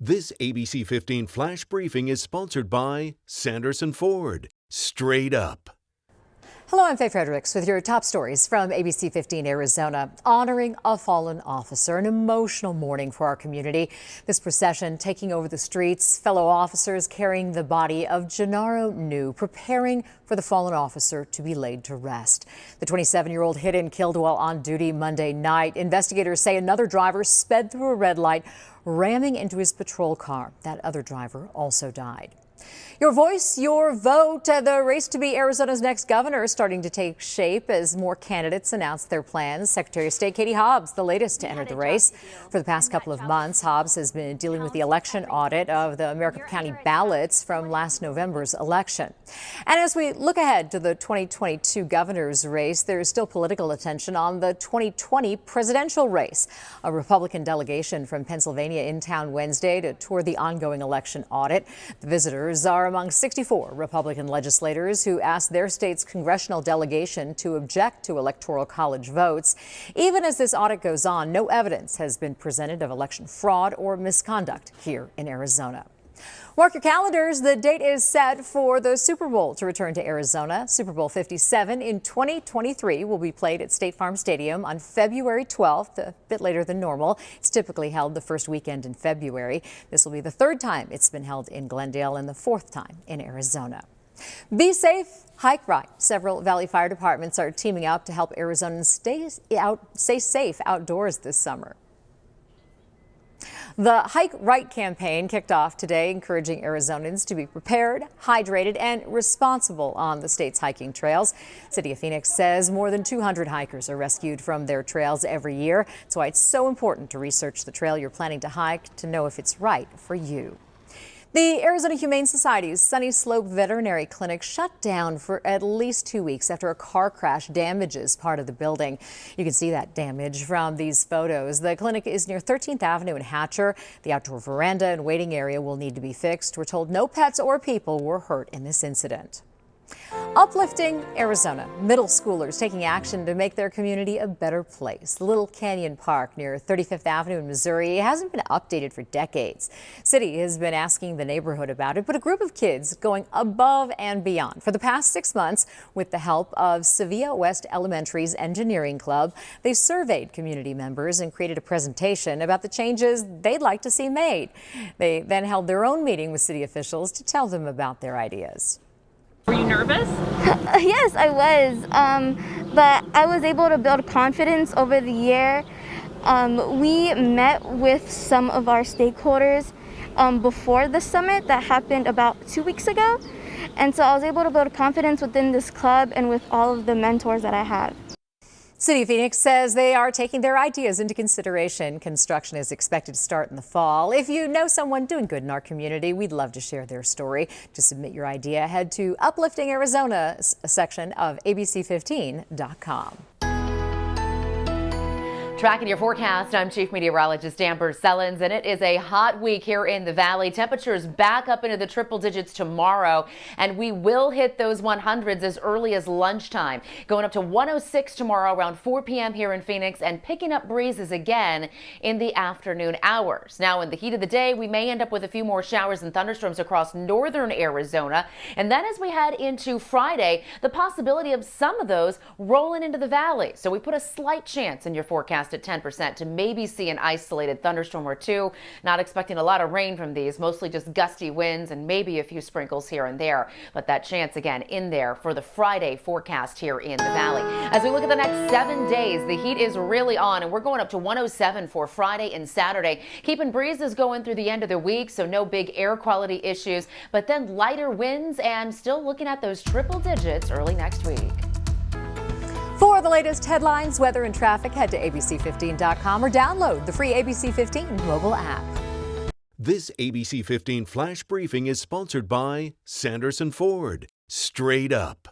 This ABC 15 Flash Briefing is sponsored by Sanderson Ford. Straight up. Hello, I'm FREDRICKS with your top stories from ABC 15 Arizona. Honoring a fallen officer, an emotional morning for our community. This procession taking over the streets, fellow officers carrying the body of Gennaro New, preparing for the fallen officer to be laid to rest. The 27-year-old hit and killed while on duty Monday night. Investigators say another driver sped through a red light, ramming into his patrol car. That other driver also died. Your voice, your vote. The race to be Arizona's next governor is starting to take shape as more candidates announce their plans. Secretary of State Katie Hobbs, the latest to enter the race. For the past couple of months, Hobbs has been dealing with the election audit of the Maricopa County ballots from last November's election. And as we look ahead to the 2022 governor's race, there is still political attention on the 2020 presidential race. A Republican delegation from Pennsylvania in town Wednesday to tour the ongoing election audit. The visitors are among 64 Republican legislators who asked their state's congressional delegation to object to Electoral College votes. Even as this audit goes on, no evidence has been presented of election fraud or misconduct here in Arizona. Mark your calendars. The date is set for the Super Bowl to return to Arizona. Super Bowl 57 in 2023 will be played at State Farm Stadium on February 12th, a bit later than normal. It's typically held the first weekend in February. This will be the third time it's been held in Glendale and the fourth time in Arizona. Be safe, hike right. Several Valley Fire Departments are teaming up to help Arizonans stay safe outdoors this summer. The Hike Right campaign kicked off today, encouraging Arizonans to be prepared, hydrated, and responsible on the state's hiking trails. City of Phoenix says more than 200 hikers are rescued from their trails every year. That's why it's so important to research the trail you're planning to hike to know if it's right for you. The Arizona Humane Society's Sunny Slope Veterinary Clinic shut down for at least 2 weeks after a car crash damages part of the building. You can see that damage from these photos. The clinic is near 13th Avenue in Hatcher. The outdoor veranda and waiting area will need to be fixed. We're told no pets or people were hurt in this incident. Uplifting Arizona. Middle schoolers taking action to make their community a better place. Little Canyon Park near 35th Avenue in Missouri hasn't been updated for decades. City has been asking the neighborhood about it, but a group of kids going above and beyond. For the past 6 months, with the help of Sevilla West Elementary's Engineering Club, they surveyed community members and created a presentation about the changes they'd like to see made. They then held their own meeting with city officials to tell them about their ideas. Were you nervous? Yes, I was, but I was able to build confidence over the year. We met with some of our stakeholders before the summit that happened about 2 weeks ago, and so I was able to build confidence within this club and with all of the mentors that I have. City of Phoenix says they are taking their ideas into consideration. Construction is expected to start in the fall. If you know someone doing good in our community, we'd love to share their story. To submit your idea, head to Uplifting Arizona section of ABC15.com. Tracking your forecast, I'm Chief Meteorologist Amber Sullins, and it is a hot week here in the Valley. Temperatures back up into the triple digits tomorrow, and we will hit those 100s as early as lunchtime. Going up to 106 tomorrow around 4 p.m. here in Phoenix, and picking up breezes again in the afternoon hours. Now, in the heat of the day, we may end up with a few more showers and thunderstorms across northern Arizona. And then as we head into Friday, the possibility of some of those rolling into the valley. So we put a slight chance in your forecast at 10% to maybe see an isolated thunderstorm or two. Not expecting a lot of rain from these, mostly just gusty winds and maybe a few sprinkles here and there. But that chance again in there for the Friday forecast here in the valley. As we look at the next 7 days, the heat is really on, and we're going up to 107 for Friday and Saturday. Keeping breezes going through the end of the week, so no big air quality issues, but then lighter winds and still looking at those triple digits early next week. For the latest headlines, weather, and traffic, head to ABC15.com or download the free ABC15 mobile app. This ABC 15 Flash Briefing is sponsored by Sanderson Ford. Straight up.